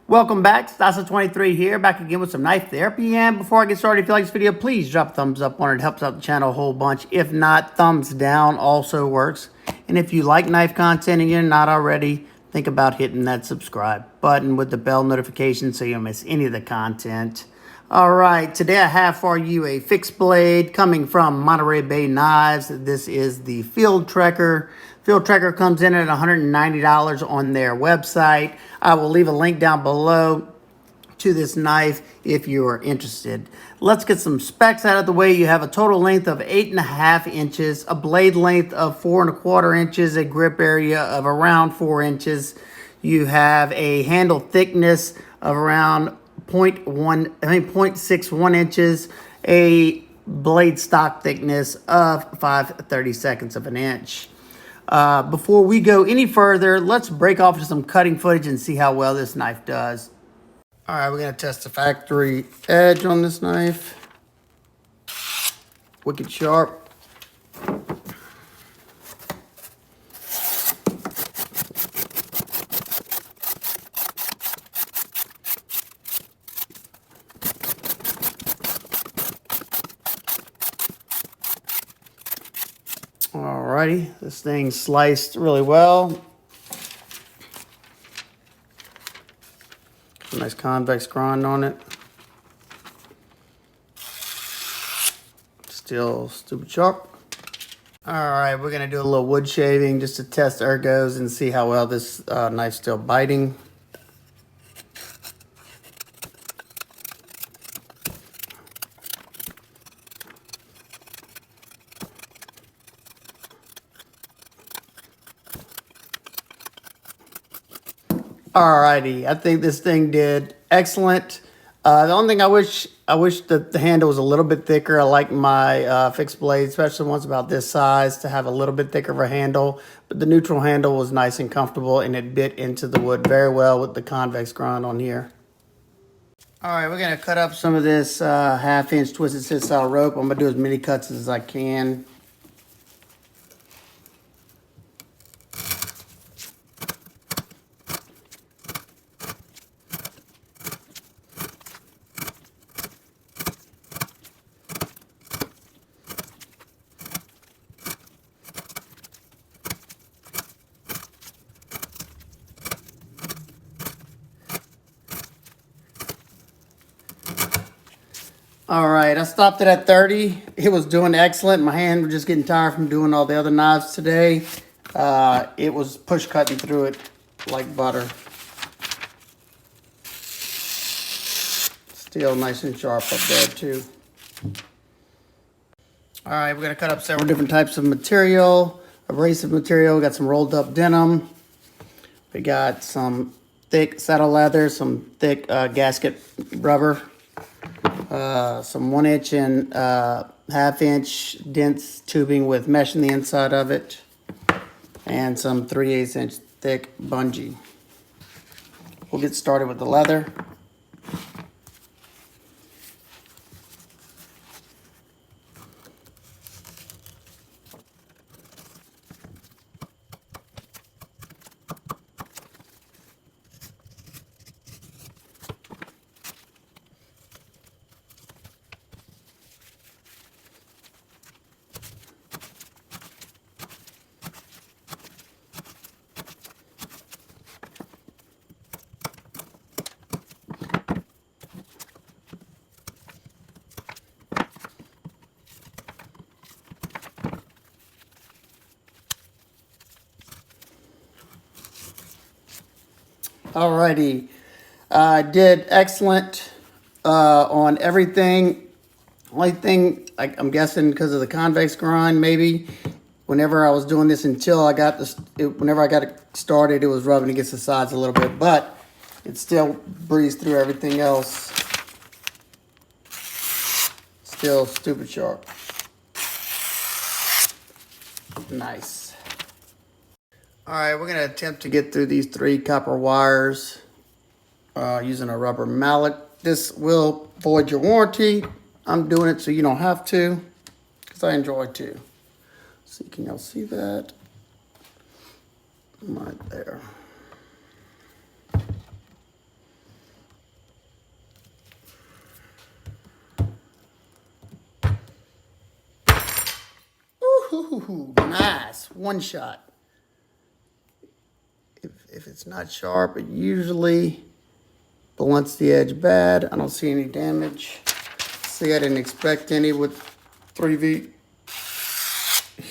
Welcome back, Stasa23 here, back again with some knife therapy. And before I get started, if you like this video, please drop a thumbs up on it. It helps out the channel a whole bunch. If not, thumbs down also works. And if you like knife content and you're not already, think about hitting that subscribe button with the bell notification so you don't miss any of the content. All right, today I have for you a fixed blade coming from Monterey Bay Knives. This is the Fieldtrekker. Fieldtrekker comes in at $190 on their website. I will leave a link down below to this knife if you are interested. Let's get some specs out of the way. You have a total length of 8.5 inches, a blade length of 4.25 inches, a grip area of around 4 inches. You have a handle thickness of around 0.61 inches, a blade stock thickness of 5/32 of an inch. Before we go any further, let's break off to some cutting footage and see how well this knife does. All right, we're gonna test the factory edge on this knife. Wicked sharp. Alrighty, this thing sliced really well. Nice convex grind on it. Still stupid sharp. Alright, we're gonna do a little wood shaving just to test ergos and see how well this knife's still biting. Alrighty, I think this thing did excellent. The only thing I wish that the handle was a little bit thicker. I like my fixed blade, especially ones about this size, to have a little bit thicker of a handle. But the neutral handle was nice and comfortable, and it bit into the wood very well with the convex grind on here. Alright, we're gonna cut up some of this 1/2 inch twisted sit style rope. I'm gonna do as many cuts as I can. All right, I stopped it at 30. It was doing excellent. My hand was just getting tired from doing all the other knives today. It was push cutting through it like butter. Still nice and sharp up there too. All right, we're gonna cut up several different types of material. Abrasive material, we got some rolled up denim. We got some thick saddle leather, some thick gasket rubber. Some 1 inch and 1/2 inch dense tubing with mesh in the inside of it, and some 3/8 inch thick bungee. We'll get started with the leather. Alrighty, I did excellent on everything. Only thing, I'm guessing because of the convex grind, maybe, whenever I was doing this until I got this, whenever I got it started, it was rubbing against the sides a little bit, but it still breezed through everything else. Still stupid sharp. Nice. All right, we're gonna attempt to get through these 3 copper wires using a rubber mallet. This will void your warranty. I'm doing it so you don't have to, because I enjoy it too. See, can y'all see that? Right there. Ooh, nice. One shot. If it's not sharp, it usually blunts the edge bad. I don't see any damage. See, I didn't expect any with 3V.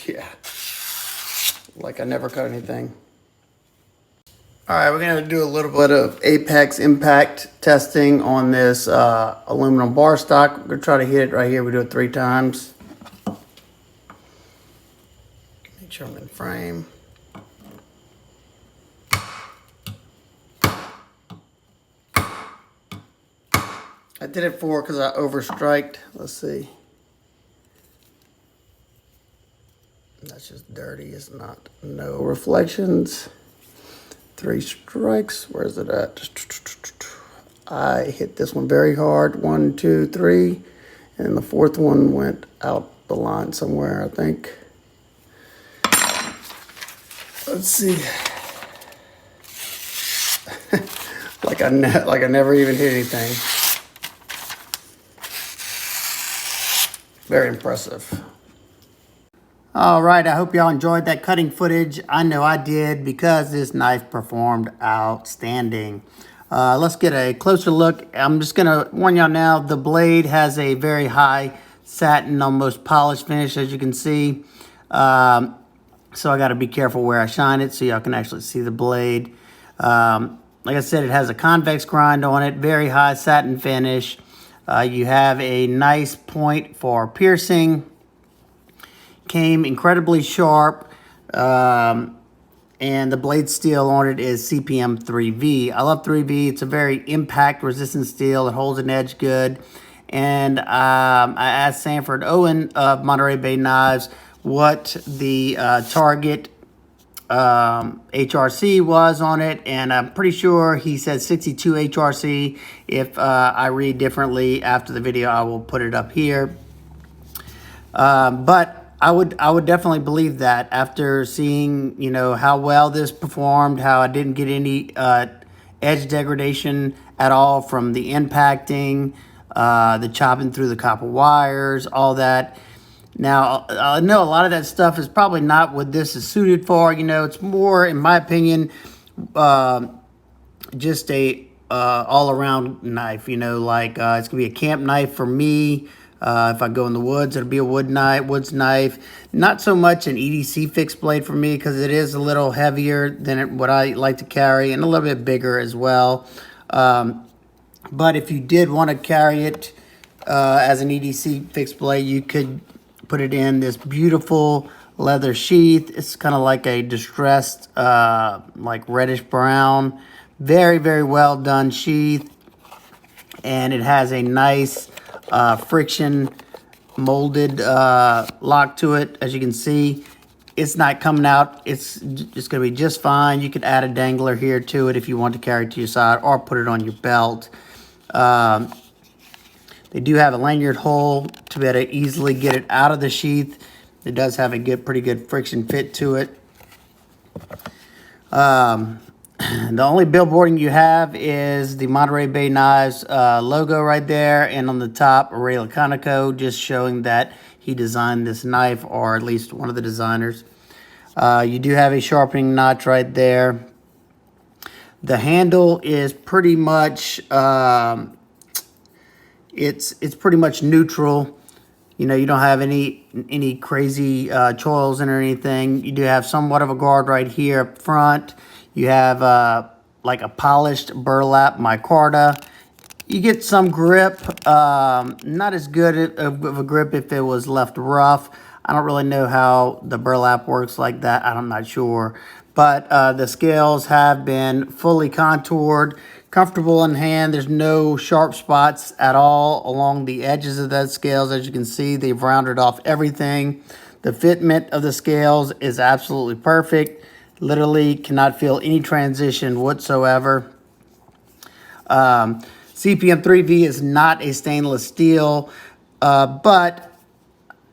Yeah. Like I never cut anything. All right, we're gonna do a little bit of apex impact testing on this aluminum bar stock. We're gonna try to hit it right here. We do it 3 times. Make sure I'm in frame. I did it 4 because I overstriked. Let's see. That's just dirty. It's not. No reflections. 3 strikes. Where's it at? I hit this one very hard. 1, 2, 3. And the 4th one went out the line somewhere, I think. Let's see. like I never even hit anything. Very impressive. All right, I hope y'all enjoyed that cutting footage. I know I did because this knife performed outstanding. Let's get a closer look. I'm just gonna warn y'all now, the blade has a very high satin, almost polished finish, as you can see. So I gotta be careful where I shine it so y'all can actually see the blade. Like I said, it has a convex grind on it, very high satin finish. You have a nice point for piercing. Came incredibly sharp, and the blade steel on it is CPM 3V. I love 3V. It's a very impact resistant steel. It holds an edge good. And I asked Sanford Owen of Monterey Bay Knives what the target HRC was on it, and I'm pretty sure he said 62 HRC. If I read differently after the video, I will put it up here. But I would definitely believe that after seeing, you know, how well this performed, how I didn't get any edge degradation at all from the impacting, the chopping through the copper wires, all that. Now, I know a lot of that stuff is probably not what this is suited for. You know, it's more, in my opinion, just a all-around knife. You know, like it's going to be a camp knife for me. If I go in the woods, it'll be a woods knife. Not so much an EDC fixed blade for me because it is a little heavier than what I like to carry and a little bit bigger as well. But if you did want to carry it as an EDC fixed blade, you could put it in this beautiful leather sheath. It's kind of like a distressed, like reddish brown. Very, very well done sheath. And it has a nice friction molded lock to it. As you can see, it's not coming out. It's just going to be just fine. You could add a dangler here to it if you want to carry it to your side or put it on your belt. They do have a lanyard hole to be able to easily get it out of the sheath. It does have a pretty good friction fit to it. The only billboarding you have is the Monterey Bay Knives logo right there, and on the top, Ray Laconico, just showing that he designed this knife, or at least one of the designers. You do have a sharpening notch right there. The handle is pretty much it's pretty much neutral. You know, you don't have any crazy choils in or anything. You do have somewhat of a guard right here up front. You have like a polished burlap micarta. You get some grip, not as good of a grip if it was left rough. I don't really know how the burlap works like that. I'm not sure. But the scales have been fully contoured, comfortable in hand. There's no sharp spots at all along the edges of those scales. As you can see, they've rounded off everything. The fitment of the scales is absolutely perfect. Literally cannot feel any transition whatsoever. CPM 3V is not a stainless steel, but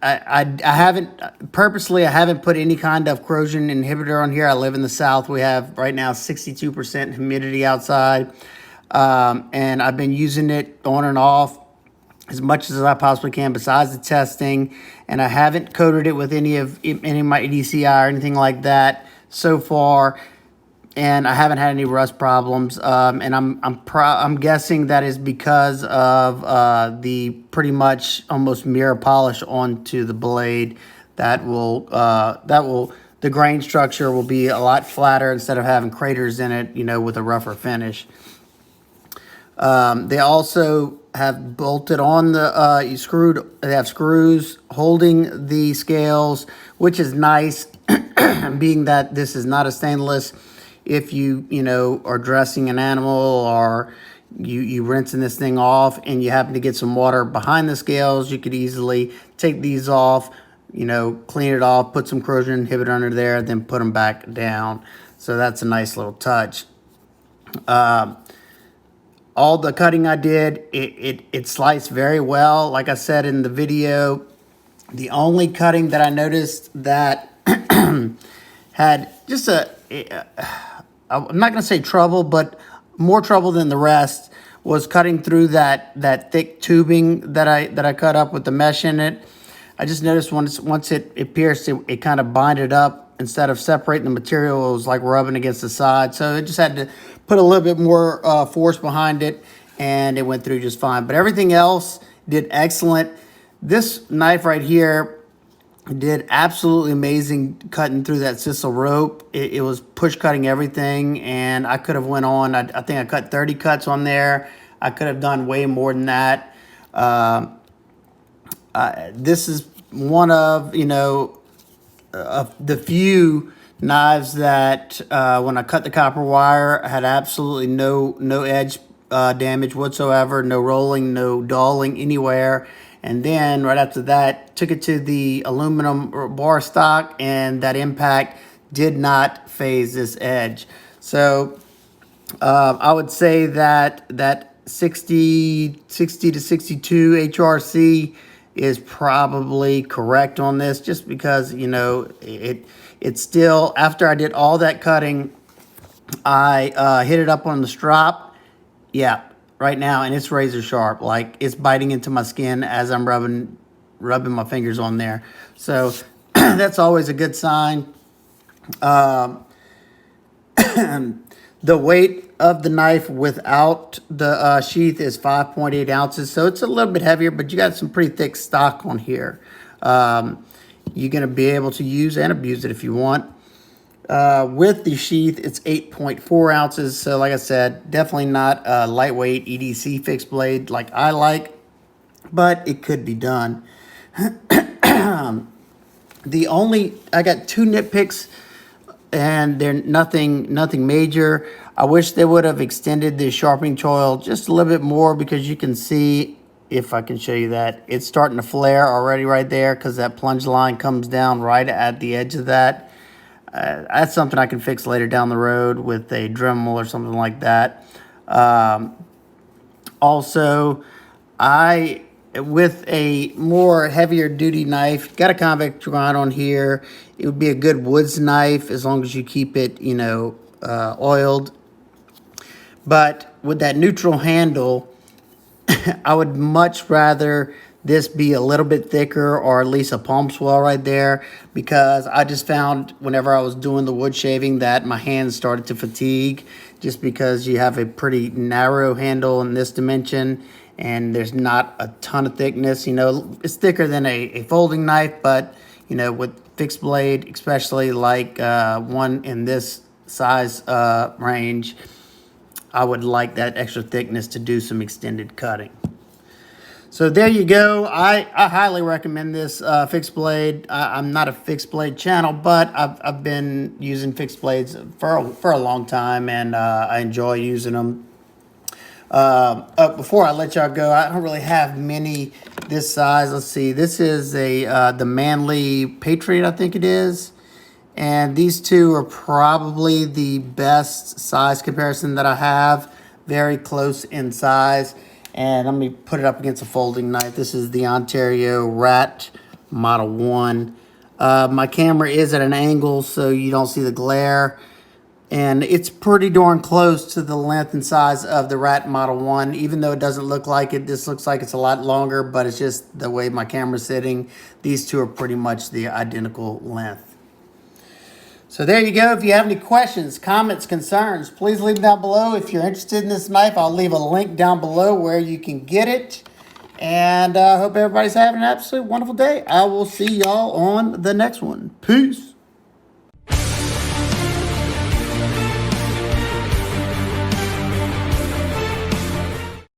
I haven't put any kind of corrosion inhibitor on here. I live in the South. We have right now 62% humidity outside, and I've been using it on and off as much as I possibly can besides the testing, and I haven't coated it with any of my EDCI or anything like that so far, and I haven't had any rust problems. And I'm guessing that is because of the pretty much almost mirror polish onto the blade. The grain structure will be a lot flatter instead of having craters in it, you know, with a rougher finish. They also have bolted on the they have screws holding the scales, which is nice, being that this is not a stainless. If you know, are dressing an animal, or you rinsing this thing off and you happen to get some water behind the scales, you could easily take these off, you know, clean it off, put some corrosion inhibitor under there, then put them back down. So that's a nice little touch. All the cutting I did, it sliced very well. Like I said in the video, the only cutting that I noticed that had just I'm not going to say trouble, but more trouble than the rest, was cutting through that thick tubing that I cut up with the mesh in it. I just noticed once it pierced, it kind of binded up. Instead of separating the material, it was like rubbing against the side. So it just had to put a little bit more force behind it, and it went through just fine. But everything else did excellent. This knife right here did absolutely amazing cutting through that sisal rope. It was push cutting everything, and I could have went on. I think I cut 30 cuts on there. I could have done way more than that. This is one of, you know, the few knives that when I cut the copper wire, I had absolutely no edge damage whatsoever, no rolling, no dulling anywhere. And then right after that, took it to the aluminum bar stock, and that impact did not phase this edge. So I would say that 60 to 62 HRC is probably correct on this, just because, you know, it's still, after I did all that cutting, I hit it up on the strop. Yeah, right now, and it's razor sharp. Like, it's biting into my skin as I'm rubbing my fingers on there. So that's always a good sign. The weight of the knife without the sheath is 5.8 ounces, so it's a little bit heavier, but you got some pretty thick stock on here. You're going to be able to use and abuse it if you want. With the sheath, it's 8.4 ounces, so like I said, definitely not a lightweight EDC fixed blade like I like, but it could be done. I got two nitpicks, and they're nothing major. I wish they would have extended the sharpening choil just a little bit more, because you can see, if I can show you that, it's starting to flare already right there, because that plunge line comes down right at the edge of that. That's something I can fix later down the road with a Dremel or something like that. Also, with a more heavier duty knife, got a convex grind on here. It would be a good woods knife as long as you keep it, you know, oiled. But with that neutral handle, I would much rather this be a little bit thicker, or at least a palm swell right there, because I just found whenever I was doing the wood shaving that my hands started to fatigue, just because you have a pretty narrow handle in this dimension, and there's not a ton of thickness. You know, it's thicker than a folding knife, but, you know, with fixed blade, especially like one in this size range, I would like that extra thickness to do some extended cutting. So there you go. I highly recommend this fixed blade. I'm not a fixed blade channel, but I've been using fixed blades for a long time, and I enjoy using them. Before I let y'all go, I don't really have many this size. Let's see. This is the Manly Patriot, I think it is. And these two are probably the best size comparison that I have. Very close in size. And let me put it up against a folding knife. This is the Ontario Rat Model 1. My camera is at an angle, so you don't see the glare. And it's pretty darn close to the length and size of the Rat Model 1. Even though it doesn't look like it, this looks like it's a lot longer, but it's just the way my camera's sitting. These two are pretty much the identical length. So there you go. If you have any questions, comments, concerns, please leave them down below. If you're interested in this knife, I'll leave a link down below where you can get it. And I hope everybody's having an absolutely wonderful day. I will see y'all on the next one. Peace.